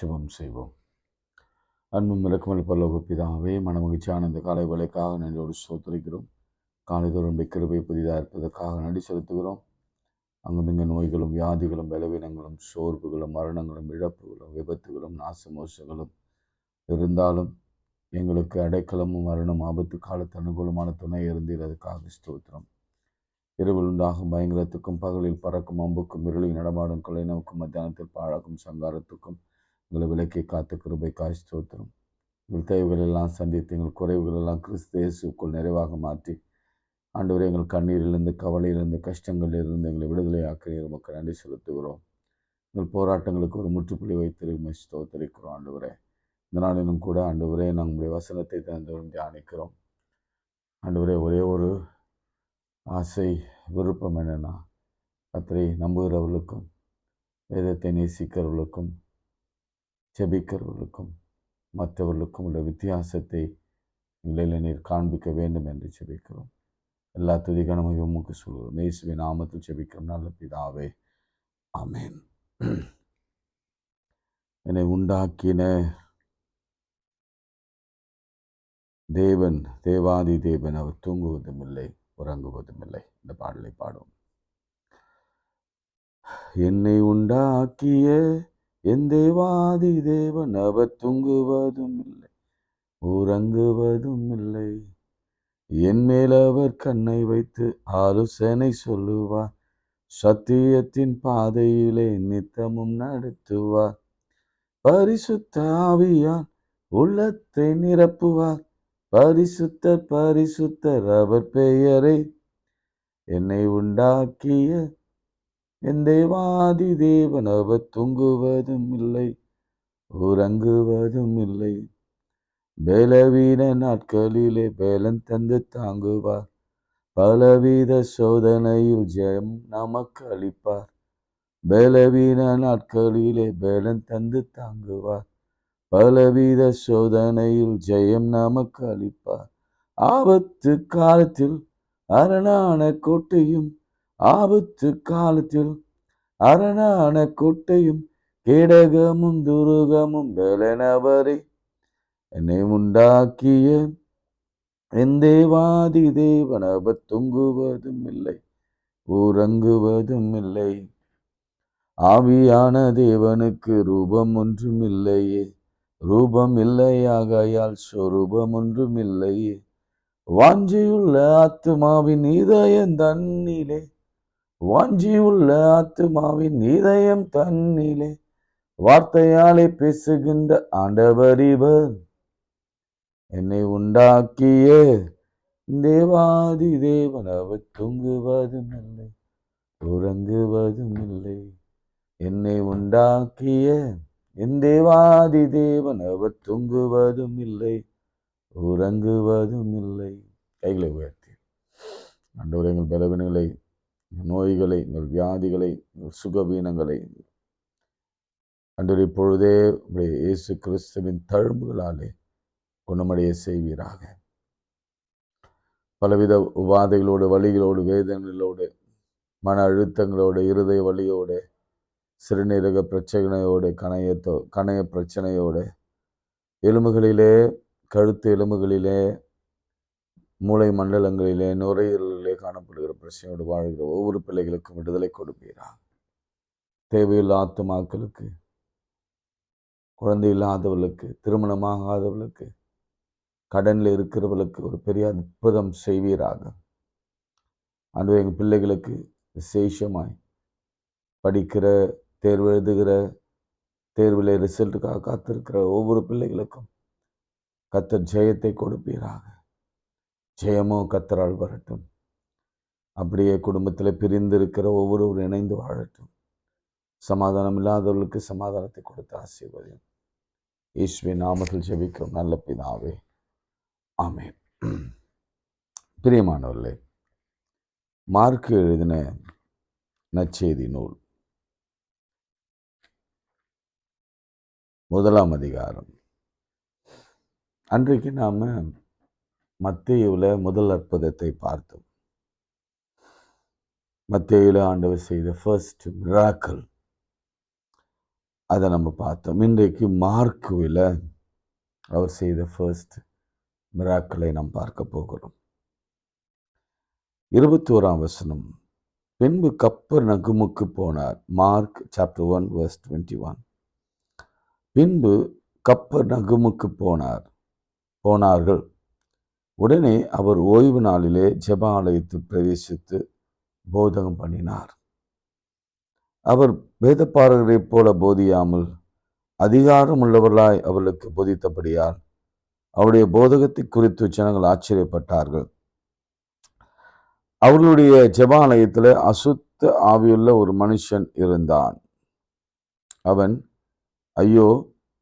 ஜெபம் செய்வோம். அன்பும் இரக்கமுள்ள பரலோக பிதாவே, மனமகிழ்ச்சியான இந்த காலை வேளைக்காக நன்றியோடு ஸ்தோத்திரிக்கிறோம். காலைதோறும் கிருபை புதிதாக இருப்பதற்காக நன்றி செலுத்துகிறோம். அங்குமிங்க நோய்களும் வியாதிகளும் பலவீனங்களும் சோர்வுகளும் மரணங்களும் இழப்புகளும் விபத்துகளும் நாசமோசங்களும் இருந்தாலும் எங்களுக்கு அடைக்கலமும் மரணம் ஆபத்து காலத்து அனுகூலமான துணை இருந்தீர். அதுக்காக ஸ்தோத்திரம். இரவில் உண்டாகும் பயங்கரத்துக்கும் பகலில் பறக்கும் அம்புக்கும் இருளில் நடமாடும் கொலை நோக்கும் மத்தியானத்தில் பாழாக்கும் சங்காரத்துக்கும் எங்களை விலக்கி காத்த கிருபைக்காய் ஸ்தோத்திரம். எங்கள் தேவைகள் எல்லாம் சந்தித்து எங்கள் குறைவுகள் எல்லாம் கிறிஸ்து இயேசுக்குள் நிறைவாக மாற்றி ஆண்டவரே, எங்கள் கண்ணீரிலிருந்து கவலையிலிருந்து கஷ்டங்களிலிருந்து எங்களை விடுதலை ஆக்கினீர். உமக்கு நன்றி செலுத்துகிறோம். எங்கள் போராட்டங்களுக்கு ஒரு முற்றுப்புள்ளி வைத்து ஸ்தோத்திரிக்கிறோம். ஆண்டவரே, இந்த நாளிலும் கூட ஆண்டவரே, நம்முடைய வசனத்தை தந்தவரும் தியானிக்கிறோம். ஆண்டவரே, ஒரே ஒரு ஆசை விருப்பம் என்னன்னா, கர்த்தரை நம்புகிறவர்களுக்கும் வேதத்தை நேசிக்கிறவர்களுக்கும் ஜெபிக்கிறவர்களுக்கும் மற்றவர்களுக்கும் உள்ள வித்தியாசத்தை எங்களில் நீர் காண்பிக்க வேண்டும் என்று ஜெபிக்கிறோம். எல்லா துதி கனமையும் உமக்கு சொல்கிறோம். இயேசுவின் நாமத்தில் ஜெபிக்கிறோம் நல்ல பிதாவே, ஆமென். என்னை உண்டாக்கின தேவன், தேவாதி தேவன், அவர் தூங்குவதும் இல்லை உறங்குவதும் இல்லை. இந்த பாடலை பாடும். என்னை உண்டாக்கிய என் தேவாதி தேவன், அவர் தூங்குவதும் இல்லை உறங்குவதும் இல்லை. என் மேல் அவர் கண்ணை வைத்து ஆலோசனை சொல்லுவார். சத்தியத்தின் பாதையிலே நித்தமும் நடத்துவார். பரிசுத்த ஆவியால் உள்ளத்தை நிரப்புவார். பரிசுத்தர் பரிசுத்தர் அவர் பெயரே. என்னை உண்டாக்கிய என் தேவாதி தேவன், அவர் தூங்குவதும் இல்லை உறங்குவதும் இல்லை. பலவீன நாட்களிலே பலன் தந்து தாங்குவார். பலவித சோதனையில் ஜெயம் நமக்கு அளிப்பார். பலவீன நாட்களிலே பலன் தந்து தாங்குவார். பலவித சோதனையில் ஜெயம் நமக்கு அளிப்பார். ஆபத்து காலத்தில் அரணான கோட்டையும், ஆபத்து காலத்தில் அரணான கோட்டையும், கேடகமும் துருகமும் பலனவரே. என்னை உண்டாக்கிய என் தேவாதி தேவன், அவர் தூங்குவதும் இல்லை உறங்குவதும் இல்லை. ஆவியான தேவனுக்கு ரூபம் ஒன்றும் இல்லையே, ரூபம் இல்லையாகையால் சொரூபம் ஒன்றும் இல்லையே. வாஞ்சியுள்ள ஆத்துமாவின் இதயம் தன்னிலே, வாஞ்சியுள்ள ஆத்துமாவின் இதயம் தன்னிலே, வார்த்தையாலே பேசுகின்ற ஆண்டவர் இவர். என்னை உண்டாக்கிய தேவாதி தேவன், அவர் தூங்குவதும் இல்லை உறங்குவதும் இல்லை. என்னை உண்டாக்கிய என் தேவாதி தேவன், அவர் தூங்குவதும் இல்லை உறங்குவதும் இல்லை. கைகளை உயர்த்தி ஆண்டவரே, எங்கள் பலவீனங்களை, நோய்களை, எங்கள் வியாதிகளை, எங்கள் சுகவீனங்களை ஆண்டவரே இப்பொழுதே இயேசு கிறிஸ்துவின் தழும்புகளாலே குணமடைய செய்வீராக. பலவித உபாதைகளோடு, வலிகளோடு, வேதனைகளோடு, மன அழுத்தங்களோடு, இருதய வலியோடு, சிறுநீரக பிரச்சனையோடு, கணைய பிரச்சனையோடு, எலும்புகளிலே, கழுத்து எலும்புகளிலே, மூளை மண்டலங்களிலே, நுரையீரலிலே காணப்படுகிற பிரச்சனையோடு வாழ்கிற ஒவ்வொரு பிள்ளைகளுக்கும் விடுதலை கொடுப்பீராக. தேவையுள்ள ஆத்துமாக்களுக்கு, குழந்தை இல்லாதவர்களுக்கு, திருமணமாகாதவர்களுக்கு, கடனில் இருக்கிறவர்களுக்கு ஒரு பெரிய அற்புதம் செய்வீராக. அன்று எங்கள் பிள்ளைகளுக்கு விசேஷமாய் படிக்கிற, தேர்வு எழுதுகிற, தேர்வில் ரிசல்ட்டுக்காக காத்திருக்கிற ஒவ்வொரு பிள்ளைகளுக்கும் கர்த்தர் ஜெயத்தை கொடுப்பீராக. ஜெயமோ கர்த்தரால் வரட்டும். அப்படியே குடும்பத்தில் பிரிந்து இருக்கிற ஒவ்வொருவரும் இணைந்து வாழட்டும். சமாதானம் இல்லாதவர்களுக்கு சமாதானத்தை கொடுத்து ஆசீர்வதியும். இயேசுவின் நாமத்தில் ஜெபிக்கிறோம் நல்ல பிதாவே, ஆமென். பிரியமானவர்களே, மார்க்கு எழுதின நற்செய்தி நூல் 1 அதிகாரம். அன்றைக்கு நாம மத்தேயுல முதல் அற்புதத்தை பார்த்தோம். மத்தேயுல ஆண்டவர் செய்த ஃபர்ஸ்ட் மிராக்கிள். அதை நம்ம பார்த்தோம். இன்றைக்கு மார்க்குவில் அவர் செய்த ஃபர்ஸ்ட் மிராக்களை நாம் பார்க்க போகிறோம். 21ஆம் வசனம். பின்பு கப்பர்நகூமுக்கு போனார். Mark chapter 1 verse 21. பின்பு கப்பர்நகூமுக்கு போனார்கள். உடனே அவர் ஓய்வு நாளிலே ஜெப ஆலயத்தில் பிரவேசித்து போதகம் பண்ணினார். அவர் வேதபாரகரைப் போல போதியாமல் அதிகாரம் உள்ளவர்களாய் அவர்களுக்கு போதித்தபடியால் அவருடைய போதகத்தை குறித்து ஜனங்கள் ஆச்சரியப்பட்டார்கள். அவர்களுடைய ஜெப ஆலயத்தில் அசுத்த ஆவியுள்ள ஒரு மனுஷன் இருந்தான். அவன், ஐயோ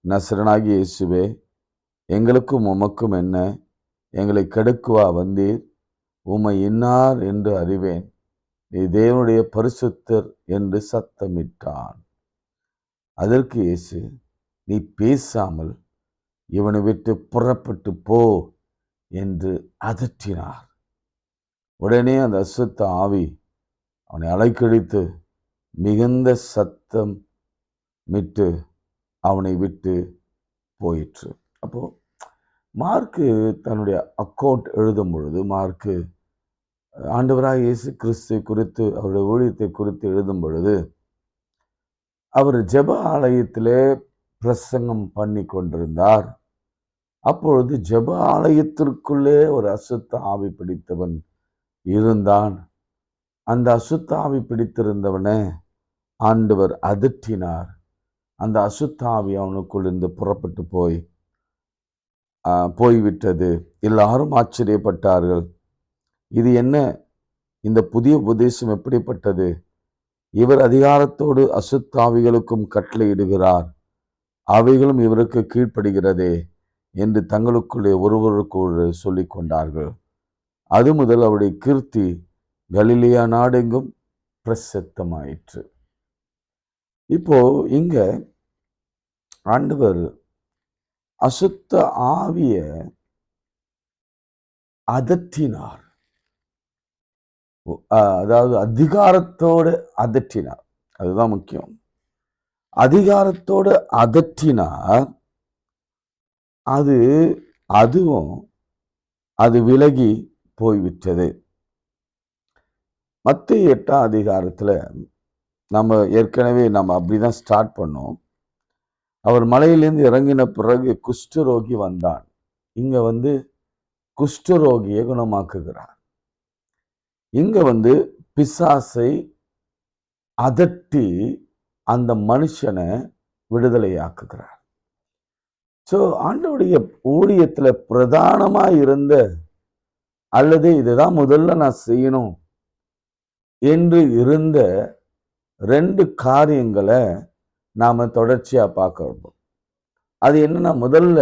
நசரனாகிய இயேசுவே, எங்களுக்கும் உமக்கும் என்ன? எங்களை கெடுக்குவா வந்தீர்? உம்மை இன்னார் என்று அறிவேன், நீ தேவனுடைய பரிசுத்தர் என்று சத்தமிட்டான். அதற்கு இயேசு, நீ பேசாமல் இவனை விட்டு புறப்பட்டு போ என்று அதட்டினார். உடனே அந்த அசுத்த ஆவி அவனை அலைக்கழித்து மிகுந்த சத்தம் மிட்டு அவனை விட்டு போயிற்று. அப்போ மார்க்கு தன்னுடைய அக்கௌண்ட் எழுதும் பொழுது, மார்க்கு ஆண்டவராக இயேசு கிறிஸ்து குறித்து அவருடைய ஊழியத்தை குறித்து எழுதும் பொழுது, அவர் ஜெப ஆலயத்திலே பிரசங்கம் பண்ணி கொண்டிருந்தார். அப்பொழுது ஜெப ஆலயத்திற்குள்ளே ஒரு அசுத்த ஆவி பிடித்தவன் இருந்தான். அந்த அசுத்த ஆவி பிடித்திருந்தவனை ஆண்டவர் அதட்டினார். அந்த அசுத்த ஆவி அவனுக்குள் இருந்து புறப்பட்டு போய்விட்டது. எல்லாரும் ஆச்சரியப்பட்டார்கள். இது என்ன? இந்த புதிய உபதேசம் எப்படிப்பட்டது? இவர் அதிகாரத்தோடு அசுத்த ஆவிகளுக்கும் கட்டளையிடுகிறார், அவைகளும் இவருக்கு கீழ்ப்படுகிறதே என்று தங்களுக்குள்ளே ஒருவருக்கொரு சொல்லிக் கொண்டார்கள். அது முதல் அவருடைய கீர்த்தி கலிலேயா நாடெங்கும் பிரசித்தமாயிற்று. இப்போ இங்க ஆண்டவர் அசுத்த ஆவிய அதட்டினார். அதாவது அதிகாரத்தோடு அதட்டினார். அதுதான் முக்கியம். அதிகாரத்தோடு அதட்டினார். அது விலகி போய்விட்டது. மத்தேயு 8ஆம் அதிகாரத்துல நம்ம ஏற்கனவே அப்படிதான் ஸ்டார்ட் பண்ணோம். அவர் மலையிலிருந்து இறங்கின பிறகு குஷ்டரோகி வந்தான். இங்க குஷ்டரோகியை குணமாக்குகிறார். இங்க பிசாசை அதட்டி அந்த மனுஷனை விடுதலையாக்குகிறார். ஸோ ஆண்டவருடைய ஊழியத்துல பிரதானமா இருந்த, அல்லது இதுதான் முதல்ல நான் செய்யணும் என்று இருந்த 2 காரியங்களை நாம தொடர்ச்சியா பார்க்கிறோம். அது என்னன்னா, முதல்ல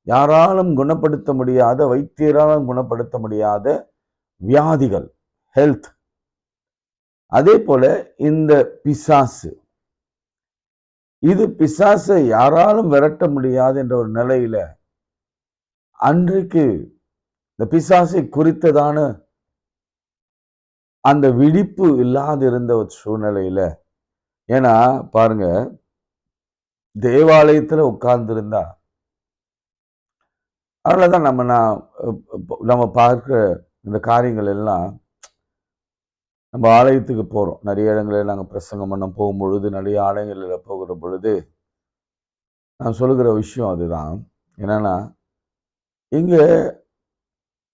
யாராலும் குணப்படுத்த முடியாத, வைத்தியராலும் குணப்படுத்த முடியாத வியாதிகள், ஹெல்த். அதே போல இந்த பிசாசு, இது பிசாசை யாராலும் விரட்ட முடியாது என்ற ஒரு நிலையில அன்றைக்கு இந்த பிசாசை குறித்ததான அந்த விழிப்பு இல்லாதிருந்த ஒரு சூழ்நிலையில, ஏன்னா பாருங்க, தேவாலயத்துல உட்கார்ந்திருந்தா, அதனாலதான் நம்ம பார்க்கிற இந்த காரியங்கள் எல்லாம், நம்ம ஆலயத்துக்கு போறோம். நிறைய இடங்களில் நாங்கள் பிரசங்கம் பண்ண போகும்பொழுது, நிறைய ஆலயங்களில் போகிற பொழுது நான் சொல்லுகிற விஷயம் அதுதான். என்னன்னா, இங்க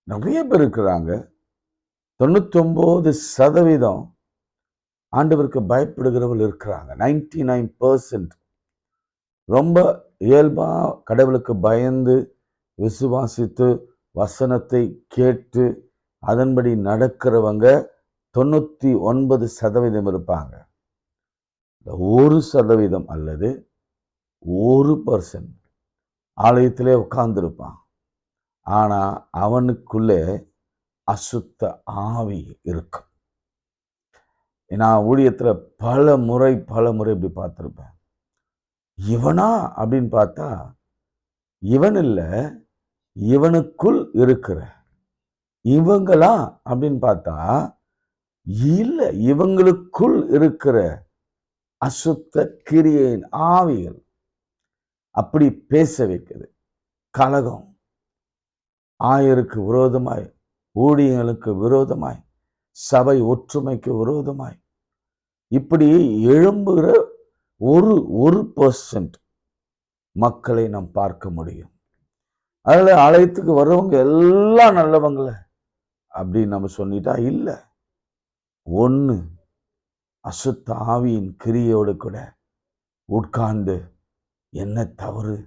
நிறைய பேர் இருக்கிறாங்க. 99% ஆண்டவருக்கு பயப்படுகிறவர்கள் இருக்கிறாங்க. 99% ரொம்ப இயல்பா கடவுளுக்கு பயந்து விசுவாசித்து வசனத்தை கேட்டு அதன்படி நடக்கிறவங்க 99% இருப்பாங்க. 1% அல்லது 1% ஆலயத்திலே உட்கார்ந்திருப்பான். ஆனா அவனுக்குள்ளே அசுத்த ஆவி இருக்கும். நான் ஊழியத்துல பல முறை இப்படி பார்த்திருப்பேன். இவனா அப்படின்னு பார்த்தா இவன் இல்ல, இவனுக்குள் இருக்கிற. இவங்களா அப்படின்னு பார்த்தா இல்ல, இவங்களுக்குள் இருக்கிற அசுத்த கிரியையின் ஆவிகள் அப்படி பேச வைக்குது. கலகம், ஆயருக்கு விரோதமாய், ஊழியர்களுக்கு விரோதமாய், சபை ஒற்றுமைக்கு விரோதமாய் இப்படி எழும்புகிற ஒரு 1% மக்களை நாம் பார்க்க முடியும். அதுல ஆலயத்துக்கு வர்றவங்க எல்லாம் நல்லவங்கள அப்படின்னு நம்ம சொல்லிட்டா இல்ல. ஒண்ணு அசுத்த ஆவியின் கிரியோடு கூட உட்கார்ந்து என்ன தவறு,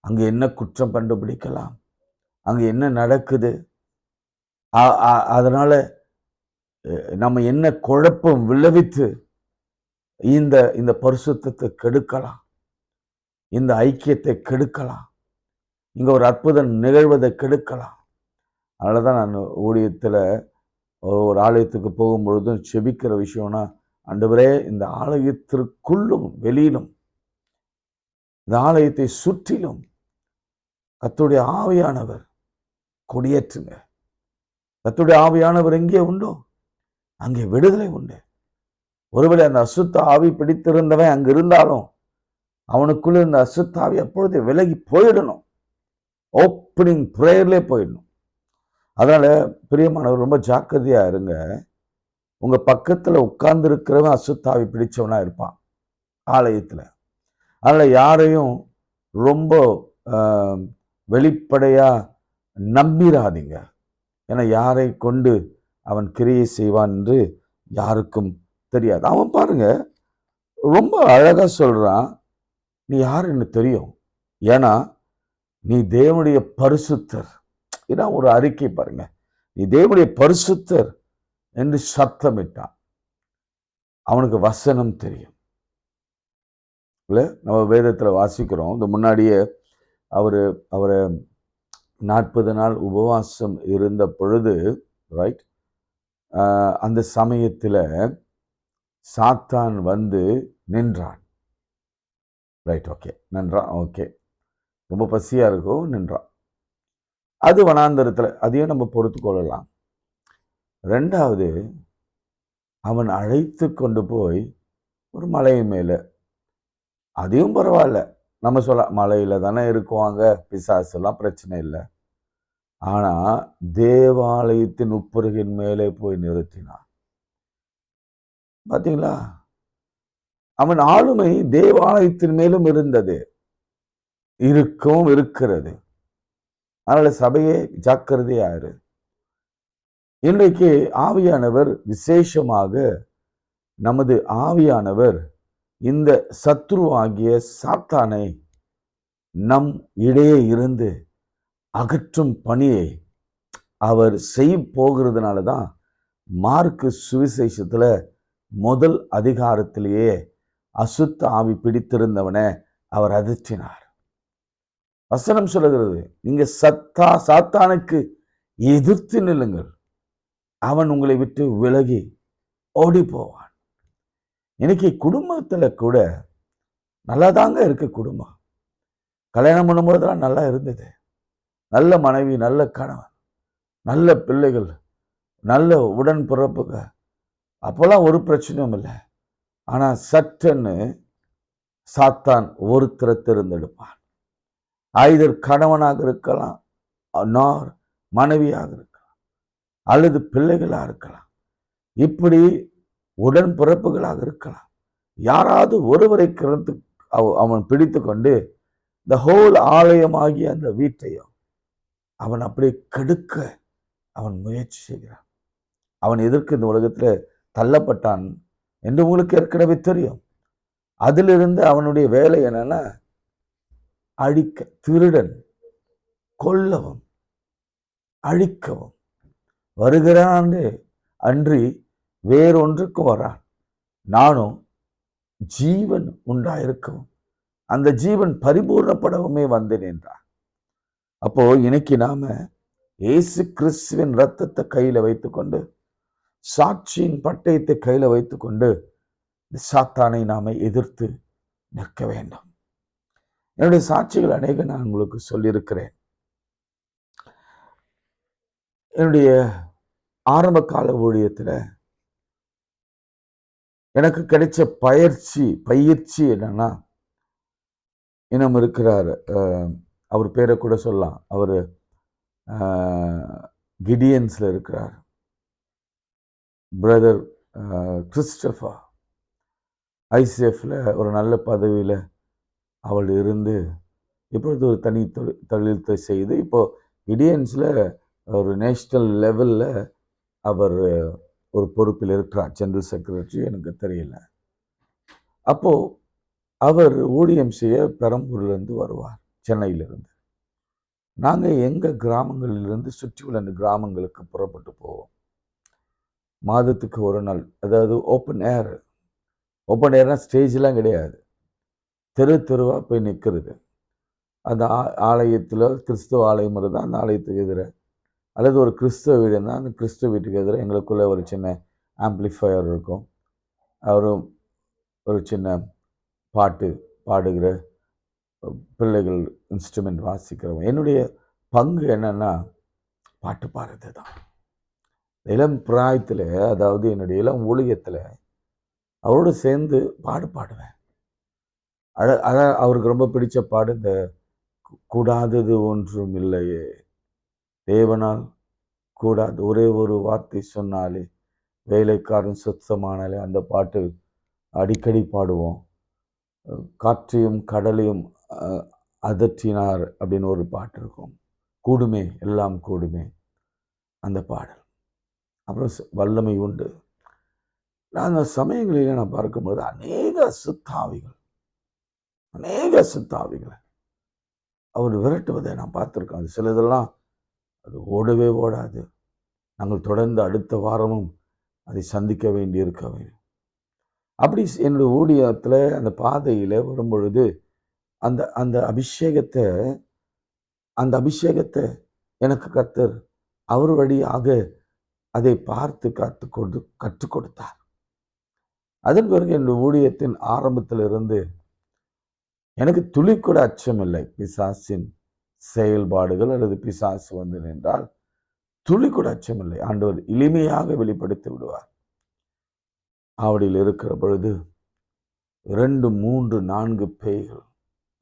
அங்க என்ன குற்றம் கண்டுபிடிக்கலாம், அங்க என்ன நடக்குது, அதனால நம்ம என்ன குழப்பம் விளைவித்து இந்த பரிசுத்தத்தை கெடுக்கலாம், இந்த ஐக்கியத்தை கெடுக்கலாம், இங்க ஒரு அற்புதம் நிகழ்வதை கெடுக்கலாம். அதனாலதான் நான் ஊழியத்துல ஒரு ஆலயத்துக்கு போகும்பொழுதும் செபிக்கிற விஷயம்னா, ஆண்டவரே இந்த ஆலயத்திற்குள்ளும் வெளியிலும் இந்த ஆலயத்தை சுற்றிலும் கர்த்தருடைய ஆவியானவர் கொடியேற்றுங்க. கர்த்தருடைய ஆவியானவர் எங்கே உண்டோ அங்கே விடுதலை உண்டு. ஒருவேளை அந்த அசுத்த ஆவி பிடித்திருந்தவன் அங்க இருந்தாலும் அவனுக்குள்ள இந்த அசுத்த ஆவி அப்பொழுது விலகி போயிடணும். ஓப்பனிங் பிரேயர்லே போயிடணும். அதனால பிரியமானவர் ரொம்ப ஜாக்கிரதையா இருங்க. உங்க பக்கத்துல உட்கார்ந்து இருக்கிறவன் அசுத்தாவி பிடிச்சவனா இருப்பான் ஆலயத்துல. அதனால யாரையும் ரொம்ப வெளிப்படையா நம்பிராதீங்க. ஏன்னா யாரை கொண்டு அவன் கிரியை செய்வான் என்று யாருக்கும் தெரியாது. அவன் பாருங்க ரொம்ப அழகா சொல்றான், நீ யாருன்னு தெரியும், ஏன்னா நீ தேவனுடைய பரிசுத்தர். இதான் ஒரு அறிக்கை பாருங்க, நீ தேவனுடைய பரிசுத்தர் என்று சத்தமிட்டான். அவனுக்கு வசனம் தெரியும் இல்ல. நம்ம வேதத்துல வாசிக்கிறோம், இந்த முன்னாடியே அவரை 40 நாள் உபவாசம் இருந்த பொழுது, ரைட், அந்த சமயத்துல சாத்தான் வந்து நின்றான். ரைட், ஓகே, நின்றான். ஓகே, ரொம்ப பசியா இருக்கும், நின்றான். அது வனாந்தரத்துல, அதையும் நம்ம பொறுத்து கொள்ளலாம். 2வது, அவன் அழைத்து கொண்டு போய் ஒரு மலை மேல, அதையும் பரவாயில்ல, நம்ம சொல்ல மலையில தானே இருக்குவாங்க, பிசாசு எல்லாம் பிரச்சனை இல்லை. ஆனா தேவாலயத்தின் உப்பருகின் மேலே போய் நிறுத்தினான். பாத்தீங்களா, அவன் ஆளுமை தேவாலயத்தின் மேலும் இருந்தது, இருக்கிறது. அதனால சபையே ஜாக்கிரதையாரு. இன்றைக்கு ஆவியானவர் விசேஷமாக, நமது ஆவியானவர் இந்த சத்ருவாகிய சாத்தானை நம் இடையே இருந்து அகற்றும் பணியை அவர் செய்ய போகிறதுனாலதான் மார்க்கு சுவிசேஷத்துல முதல் அதிகாரத்திலேயே அசுத்த ஆவி பிடித்திருந்தவனை அவர் அதிர்ச்சினார். வசனம் சொல்லுகிறது, நீங்க சாத்தானுக்கு எதிர்த்து நில்லுங்கள், அவன் உங்களை விட்டு விலகி ஓடி போவான். இன்னைக்கு குடும்பத்துல கூட நல்லாதாங்க இருக்கு. குடும்பம் கல்யாணம் பண்ணும்போதெல்லாம் நல்லா இருந்தது, நல்ல மனைவி, நல்ல கணவன், நல்ல பிள்ளைகள், நல்ல உடன்பிறப்புக, அப்போல்லாம் ஒரு பிரச்சனையும் இல்லை. ஆனா சட்டன்னு சாத்தான் ஒருத்தரை தேர்ந்தெடுப்பான். ஐதர் கணவனாக இருக்கலாம், மனைவியாக இருக்கலாம், அல்லது பிள்ளைகளாக இருக்கலாம், இப்படி உடன்பிறப்புகளாக இருக்கலாம். யாராவது ஒருவரை கிடந்து அவன் பிடித்து கொண்டு இந்த ஹோல் ஆலயமாகிய அந்த வீட்டையும் அவன் அப்படியே கெடுக்க அவன் முயற்சி செய்கிறான். அவன் எதற்கு இந்த உலகத்துல தள்ளப்பட்டான் என்று உங்களுக்கு ஏற்கனவே தெரியும். அதிலிருந்து அவனுடைய வேலை என்னன்னா, அழிக்க, திருடன், கொல்லவும், அழிக்கவும் வருகிறான் அன்றி வேறொன்றுக்கு வரான். நானும் ஜீவன் உண்டாயிருக்கவும் அந்த ஜீவன் பரிபூர்ணப்படவுமே வந்தேன் என்றார். அப்போ இன்னைக்கு நாம இயேசு கிறிஸ்துவின் ரத்தத்தை கையில வைத்துக்கொண்டு, சாட்சியின் பட்டயத்தை கையில வைத்துக்கொண்டு சாத்தானை நாம எதிர்த்து நிற்க வேண்டும். என்னுடைய சாட்சிகள் அநேக நான் உங்களுக்கு சொல்லியிருக்கிறேன். என்னுடைய ஆரம்ப கால ஊழியத்துல எனக்கு கிடைச்ச பயிற்சி என்னன்னா, இன்னும் இருக்கிறாரு. அவர் பேரை கூட சொல்லலாம். அவரு கிடியன்ஸ்ல இருக்கிறார். பிரதர் கிறிஸ்டபர் ஐசிஎஃப்ல ஒரு நல்ல பதவியில் அவள் இருந்து இப்பொழுது ஒரு தனி தொழில்த்தை செய்து இப்போ இடியன்ஸில் ஒரு நேஷ்னல் லெவலில் அவர் ஒரு பொறுப்பில் இருக்கிறார். ஜெனரல் செக்ரட்டரி, எனக்கு தெரியல. அப்போ அவர் ஊழியம் செய்ய பெரம்பூர்லேருந்து வருவார், சென்னையிலிருந்து. நாங்கள் எங்கள் கிராமங்களிலிருந்து சுற்றியுள்ள கிராமங்களுக்கு புறப்பட்டு போவோம். மாதத்துக்கு ஒரு நாள், அதாவது ஓப்பன் ஏர்னா ஸ்டேஜ்லாம் கிடையாது, தெருவாக போய் நிற்கிறது. அந்த ஆலயத்தில் கிறிஸ்துவ ஆலயம் இருந்தால் அந்த ஆலயத்துக்கு எதிர, அல்லது ஒரு கிறிஸ்துவ வீடு இருந்தால் அந்த கிறிஸ்துவ வீட்டுக்கு எதிர எங்களுக்குள்ளே ஒரு சின்ன ஆம்ப்ளிஃபையர் இருக்கும். அவரும் ஒரு சின்ன பாட்டு பாடுகிற பிள்ளைகள் இன்ஸ்ட்ருமெண்ட் வாசிக்கிறவங்க. என்னுடைய பங்கு என்னன்னா பாட்டு பாடுறது தான். இளம் பிராயத்தில், அதாவது என்னுடைய இளம் ஊழியத்தில் அவரோடு சேர்ந்து பாடுவேன். அவருக்கு ரொம்ப பிடிச்ச பாடு இந்த கூடாதது ஒன்றும் இல்லையே, தேவனால் கூடாது ஒரே ஒரு வார்த்தை சொன்னாலே, வேலைக்காரன் சுத்தமானாலே, அந்த பாட்டு அடிக்கடி பாடுவோம். காற்றையும் கடலையும் அதற்றினார் அப்படின்னு ஒரு பாட்டு இருக்கும். கூடுமே எல்லாம் கூடுமே, அந்த பாடல். அப்புறம் வல்லமை உண்டு. நான் அந்த சமயங்களில் நான் பார்க்கும்போது அநேக சித்தாவிகளை அவர் விரட்டுவதை நான் பார்த்துருக்கேன். அது சிலதெல்லாம் அது ஓடவே ஓடாது. நாங்கள் தொடர்ந்து அடுத்த வாரமும் அதை சந்திக்க வேண்டி இருக்க வேண்டும். அப்படி என்னுடைய ஊழியத்தில் அந்த பாதையில் வரும்பொழுது அந்த அந்த அபிஷேகத்தை எனக்கு கர்த்தர் அவர் வழியாக அதை பார்த்து கற்றுக் கொடுத்தார். அதன் பிறகு என்னுடைய ஊழியத்தின் ஆரம்பத்திலிருந்து எனக்கு துளி கூட அச்சம் இல்லை. பிசாசின் செயல்பாடுகள் அல்லது பிசாசு வந்து நின்றால் துளி கூட அச்சம் இல்லை. ஆண்டவர் எளிமையாக வெளிப்படுத்தி விடுவார். ஆவடியில் இருக்கிற பொழுது 2, 3, 4 பேய்கள்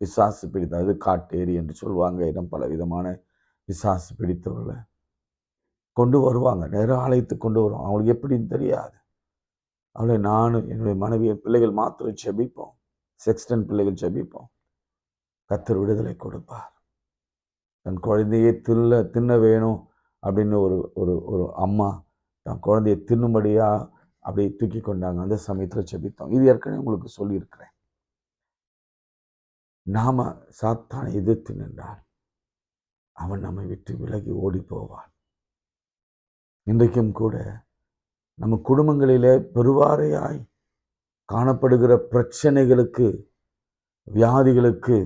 பிசாசு பிடித்த, அது காட்டேரி என்று சொல்லுவாங்க, இடம் பல விதமான பிசாசு பிடித்தவர்களை கொண்டு வருவாங்க. நேரம் ஆலயத்துக்கு கொண்டு வருவாங்க. அவங்களுக்கு எப்படின்னு தெரியாது. அவளை நானும் என்னுடைய மனைவி பிள்ளைகள் மாத்திரம் செபிப்போம். செக்ஸ்டன் பிள்ளைகள் செபிப்போம். கர்த்தர் விடுதலை கொடுப்பார். தன் குழந்தையை தின்ன வேணும் அப்படின்னு ஒரு அம்மா தன் குழந்தையை தின்னும்படியா அப்படி தூக்கி கொண்டாங்க. அந்த சமயத்தில் செபித்தோம். இது ஏற்கனவே உங்களுக்கு சொல்லியிருக்கிறேன். நாம சாத்தானை எதிர்த்து நின்றால் அவன் நம்மை விட்டு விலகி ஓடி போவான். இன்றைக்கும் கூட நம்ம குடும்பங்களிலே பெருவாரையாய் காணப்படுகிற பிரச்சனைகளுக்கு, வியாதிகளுக்கு,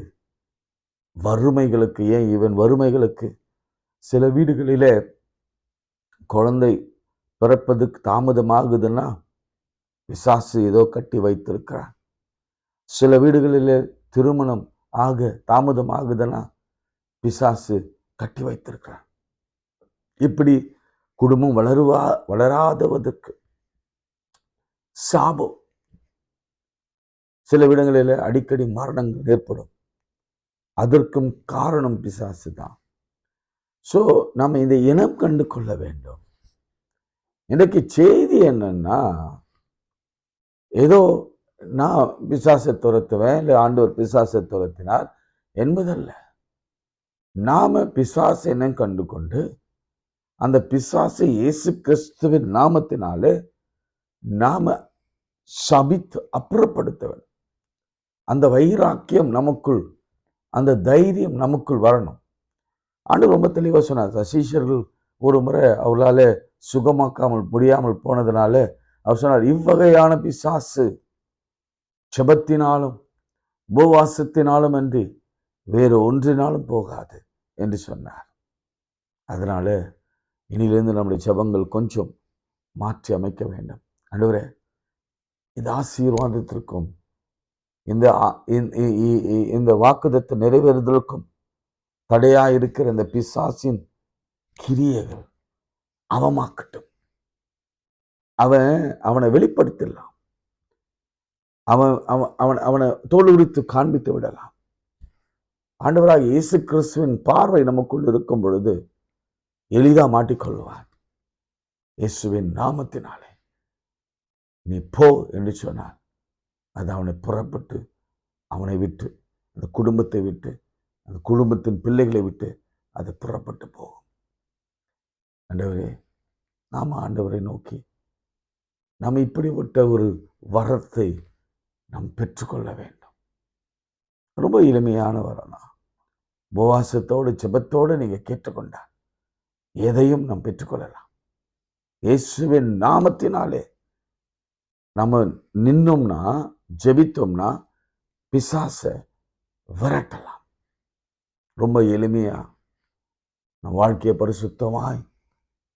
வறுமைகளுக்கு, ஏன் இவன் வறுமைகளுக்கு, சில வீடுகளிலே குழந்தை பிறப்பதுக்கு தாமதமாகுதுன்னா பிசாசு ஏதோ கட்டி வைத்திருக்கிறான். சில வீடுகளிலே திருமணம் ஆக தாமதம் ஆகுதுன்னா பிசாசு கட்டி வைத்திருக்கிறான். இப்படி குடும்பம் வளராதவதற்கு சாபம். சில இடங்களில் அடிக்கடி மரணங்கள் ஏற்படும். அதற்கும் காரணம் பிசாசு தான். ஸோ நம்ம இந்த இனம் கண்டு கொள்ள வேண்டும். இன்றைக்கு செய்தி என்னன்னா, ஏதோ நான் பிசாசை துரத்துவேன், இல்லை ஆண்டவர் பிசாசை துரத்தினார் என்பதல்ல. நாம பிசாசு இனம் கண்டு கொண்டு அந்த பிசாசை இயேசு கிறிஸ்துவின் நாமத்தினாலே நாம சபித்து அப்புறப்படுத்த வேண்டும். அந்த வைராக்கியம் நமக்குள், அந்த தைரியம் நமக்குள் வரணும். ஆண்டவர் ரொம்ப தெளிவாக சொன்னார். சீஷர்கள் ஒரு முறை அவர்களால் சுகமாக்காமல் முடியாமல் போனதுனால அவர் சொன்னார், இவ்வகையான பிசாசு ஜெபத்தினாலும் உபவாசத்தினாலும் அன்றி வேறு ஒன்றினாலும் போகாது என்று சொன்னார். அதனால இனியிலிருந்து நம்முடைய ஜெபங்கள் கொஞ்சம் மாற்றி அமைக்க வேண்டும். ஆண்டவரே, இந்த ஆசீர்வாதத்திற்கும் இந்த வாக்குத்தத்தை நிறைவேறுதலுக்கும் தடையா இருக்கிற இந்த பிசாசின் கிரியைகள் அவமாக்கட்டும். அவனை வெளிப்படுத்திடலாம். அவனை தோல் உரித்து காண்பித்து விடலாம். ஆண்டவராக இயேசு கிறிஸ்துவின் பார்வை நமக்குள் இருக்கும் பொழுது எளிதா மாட்டிக்கொள்வார். இயேசுவின் நாமத்தினாலே நீ போ என்று சொன்னார். அது அவனை புறப்பட்டு அவனை விட்டு, அந்த குடும்பத்தை விட்டு, அந்த குடும்பத்தின் பிள்ளைகளை விட்டு அது புறப்பட்டு போகும். ஆண்டவரே, நாம ஆண்டவரை நோக்கி நாம் இப்படிப்பட்ட ஒரு வரத்தை நாம் பெற்றுக்கொள்ள வேண்டும். ரொம்ப எளிமையான வரம் தான். உபவாசத்தோடு ஜெபத்தோடு நீங்க கேட்டுக்கொண்டால் எதையும் நாம் பெற்றுக்கொள்ளலாம். இயேசுவின் நாமத்தினாலே நம்ம நின்னோம்னா, ஜெபித்தோம்னா பிசாச விரட்டலாம். ரொம்ப எளிமையா நம்ம வாழ்க்கையை பரிசுத்தமாய்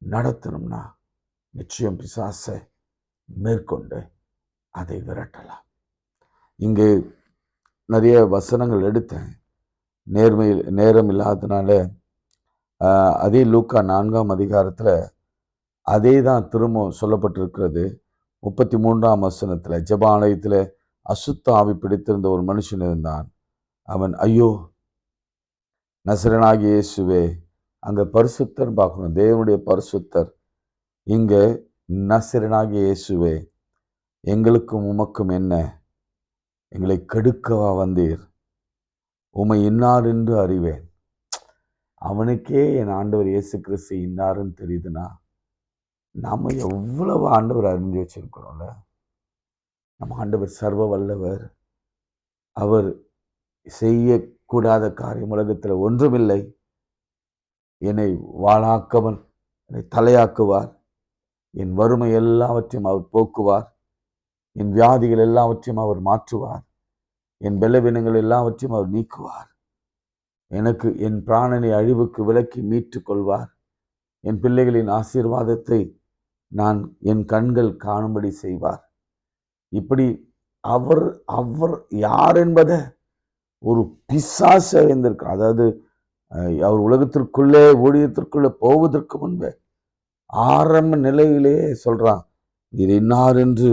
நடத்தணும்னா நிச்சயம் பிசாச மேற்கொண்டு அதை விரட்டலாம். இங்கு நிறைய வசனங்கள் எடுத்தேன். நேரம் இல்லாததுனால அதே லூக்கா 4ஆம் அதிகாரத்தில் அதே தான் திரும்ப சொல்லப்பட்டிருக்கிறது. 33ஆம் வசனத்தில், ஜெப ஆலயத்தில் அசுத்த ஆவி பிடித்திருந்த ஒரு மனுஷன் இருந்தான். அவன், ஐயோ நசரேயனாகிய இயேசுவே, அங்க பரிசுத்தர் பார்க்கணும், தேவனுடைய பரிசுத்தர். இங்க நசரேயனாகிய இயேசுவே, எங்களுக்கும் உமக்கும் என்ன, எங்களை கெடுக்கவா வந்தீர், உமை இன்னார் என்று அறிவேன். அவனுக்கே என் ஆண்டவர் இயேசு கிறிஸ்து இன்னாருன்னு தெரியுதுன்னா நாம எவ்வளவு ஆண்டவர் அறிஞ்சு வச்சிருக்கிறோம்ல. நம்ம ஆண்டவர் சர்வ வல்லவர். அவர் செய்யக்கூடாத காரியம் உலகத்தில் ஒன்றுமில்லை. என்னை வாளாக்கவன் என்னை தலையாக்குவார். என் வறுமை எல்லாவற்றையும் அவர் போக்குவார். என் வியாதிகள் எல்லாவற்றையும் அவர் மாற்றுவார். என் பலவீனங்கள் எல்லாவற்றையும் அவர் நீக்குவார். எனக்கு என் பிராணனை அழிவுக்கு விலக்கி மீட்டு கொள்வார். என் பிள்ளைகளின் ஆசீர்வாதத்தை நான் என் கண்கள் காணும்படி செய்வார். இப்படி அவர் அவர் யார் என்பதை ஒரு பிசாச இருந்திருக்கிறார். அதாவது அவர் உலகத்திற்குள்ளே ஊழியத்திற்குள்ளே போவதற்கு முன்பே ஆரம்ப நிலையிலேயே சொல்றான், இது இன்னார் என்று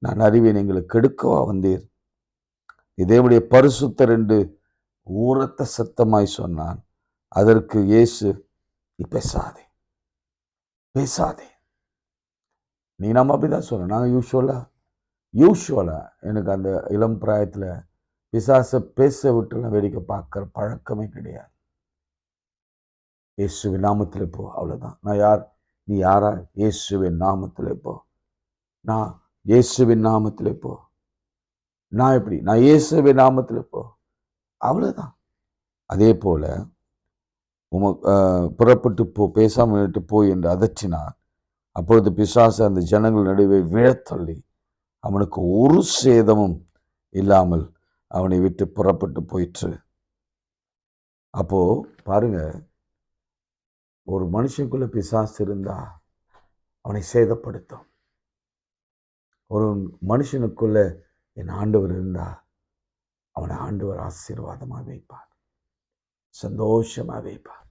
நான் அறிவேன், எங்களை கெடுக்கவா வந்தீர், இதேவுடைய பரிசுத்தர் என்று ஊரத்த சத்தமாய் சொன்னான். அதற்கு இயேசு, நீ பேசாதே பேசாதே. நீ நம்ம அப்படிதான் சொல்றோம். நாங்கள் யூஸ்வலா எனக்கு அந்த இளம் பிராயத்தில் பிசாச பேச விட்டுலாம் வேடிக்கை பார்க்குற பழக்கமே கிடையாது. இயேசுவின் நாமத்தில் போ, அவ்வளோதான். நான் யார், நீ யாரா, இயேசுவின் நாமத்தில் போ. நான் இயேசுவின் நாமத்தில் போ. நான் எப்படி, நான் இயேசுவின் நாமத்தில் போ, அவ்வளோதான். அதே போல புறப்பட்டு போ, பேசாமல் விட்டு போய் என்று அதற்றினார். அப்பொழுது பிசாசு அந்த ஜனங்கள் நடுவே விழத்தள்ளி அவனுக்கு ஒரு சேதமும் இல்லாமல் அவனை விட்டு புறப்பட்டு போயிற்று. அப்போ பாருங்க, ஒரு மனுஷனுக்குள்ள பிசாசு இருந்தா அவனை சேதப்படுத்தும். ஒரு மனுஷனுக்குள்ள என் ஆண்டவர் இருந்தா அவனை ஆண்டவர் ஆசீர்வாதமாக வைப்பார், சந்தோஷமாக வைப்பார்,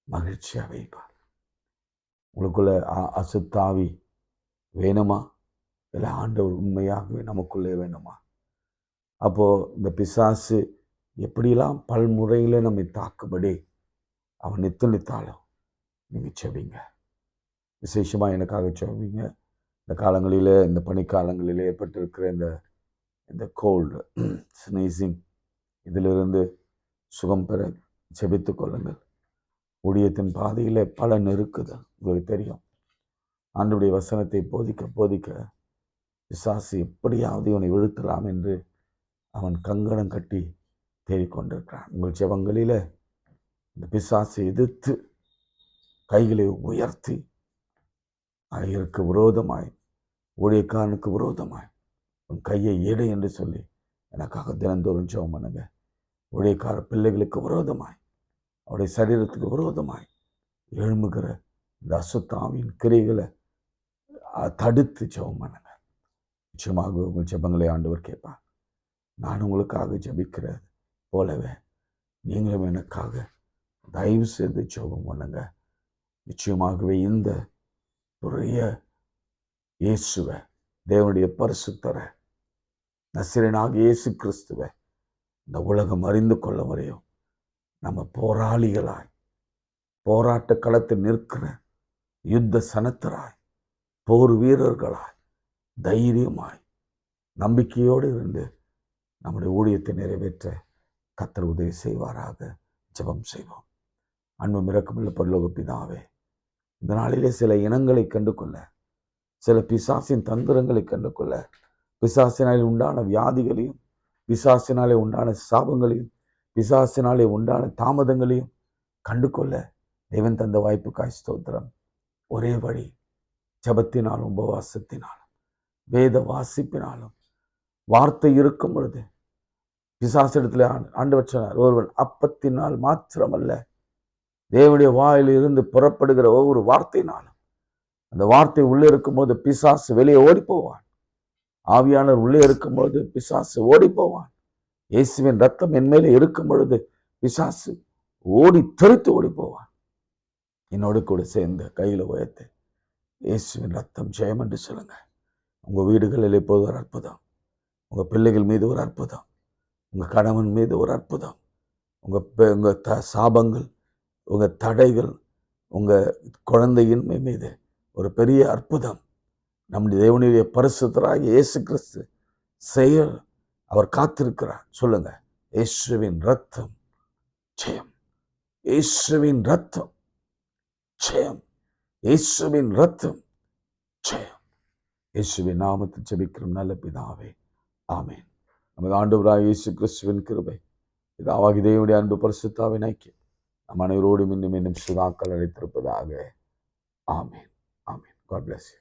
மகிழ்ச்சியாக வைப்பார். உங்களுக்குள்ள அசுத்தாவி வேணுமா? இல்லை ஆண்டவர் உண்மையாகவே நமக்குள்ளே வேணுமா? அப்போ இந்த பிசாசு எப்படிலாம் பல்முறையில் நம்மை தாக்குபடி அவன் நித்தாலும் நீங்க செவிங்க. விசேஷமா எனக்காக செவிங்க. இந்த காலங்களிலே, இந்த பனிக்காலங்களிலே ஏற்பட்டிருக்கிற இந்த கோல்டு ஸ்னீசிங், இதிலிருந்து சுகம் பெற செபித்து கொள்ளுங்கள். ஊழியத்தின் பாதையிலே பல நெருக்குதல் உங்களுக்கு தெரியும். ஆண்டவருடைய வசனத்தை போதிக்க பிசாசு எப்படியாவது இவனை வீழ்த்தலாம் என்று அவன் கங்கணம் கட்டி தேடிக்கொண்டிருக்கிறான். உங்கள் ஜெபங்களில இந்த பிசாசை எதிர்த்து கைகளை உயர்த்தி ஐயருக்கு விரோதமாய், ஊழியக்காரனுக்கு விரோதமாய் உன் கையை எடு என்று சொல்லி எனக்காக தினந்தோறும் ஜெபம் பண்ணுங்க. ஊழியக்கார பிள்ளைகளுக்கு விரோதமாய், அவருடைய சரீரத்துக்கு விரோதமாய் எழும்புகிற இந்த அசுத்தாவின் கிரைகளை தடுத்து ஜெபம் பண்ணுங்க. நிச்சயமாக உங்கள் ஜெபங்களை ஆண்டவர் கேட்பார். நான் உங்களுக்காக ஜெபிக்கிறது போலவே நீங்களும் எனக்காக தயவு செய்து ஜெபம் பண்ணுங்க. நிச்சயமாகவே இந்த பெரிய இயேசுவை, தேவனுடைய பரிசுத்தரை நசரேயனாகிய இயேசு கிறிஸ்துவை இந்த உலகம் அறிந்து கொள்ள வரையும் நம்ம போராளிகளாய், போராட்ட களத்தில் நிற்கிற யுத்த சனத்தராய், போர் வீரர்களாய், தைரியமாய், நம்பிக்கையோடு இருந்து நம்முடைய ஊழியத்தை நிறைவேற்ற கர்த்தர் உதவி செய்வாராக. ஜெபம் செய்வோம். அன்பும் இரக்கமுள்ள பரலோக பிதாவே, இந்த நாளிலே சில இனங்களை கண்டுகொள்ள, சில பிசாசின் தந்திரங்களை கண்டுகொள்ள, பிசாசினாலே உண்டான வியாதிகளையும், பிசாசினாலே உண்டான சாபங்களையும், பிசாசினாலே உண்டான தாமதங்களையும் கண்டுகொள்ள தேவன் தந்த வாய்ப்புக்காய் ஸ்தோத்திரம். ஒரே வழி, ஜபத்தினாலும் உபவாசத்தினாலும் வேத வாசிப்பினாலும். வார்த்தை இருக்கும் பொழுது பிசாசிடத்தில் ஆண்டவர் சொன்னார், ஒருவன் அப்பத்தினால் மாத்திரமல்ல, தேவனுடைய வாயில் இருந்து புறப்படுகிற ஒவ்வொரு வார்த்தையினாலும். அந்த வார்த்தை உள்ளே இருக்கும்போது பிசாசு வெளியே ஓடி போவான். ஆவியானவர் உள்ளே இருக்கும்போது பிசாசு ஓடி போவான். இயேசுவின் ரத்தம் என் மேலே இருக்கும் பொழுது பிசாசு ஓடி தெறித்து ஓடி போவான். என்னோடு கூட சேர்ந்த கையில உயர்த்து, இயேசுவின் ரத்தம் ஜெயம் என்று சொல்லுங்க. உங்க வீடுகளில் இப்போது ஒரு அற்புதம், உங்க பிள்ளைகள் மீது ஒரு அற்புதம், உங்க கணவன் மீது ஒரு அற்புதம், உங்க சாபங்கள், உங்க தடைகள், உங்க குழந்தையின்மை மீது ஒரு பெரிய அற்புதம் நம்முடைய தேவனுடைய பரிசுத்தராகிய இயேசு கிறிஸ்து செயல் அவர் காத்திருக்கிறார். சொல்லுங்க, இயேசுவின் ரத்தம் ஜெயம், இயேசுவின் ரத்தம் ஜெயம், இயேசுவின் ரத்தம் ஜெயம். இயேசுவின் நாமத்தில் ஜெபிக்கிறோம் நல்ல பிதாவே, ஆமென். நமது ஆண்டவராகிய இயேசு கிறிஸ்துவின் கிருபை, பிதாவாகிய தேவனுடைய அன்பு, பரிசுத்தாவின் ஐக்கியம் நம் அனைவரோடும் இன்னும் இன்னும் சுதாக்கள் அளித்திருப்பதாக. ஆமென், ஆமென். God bless you.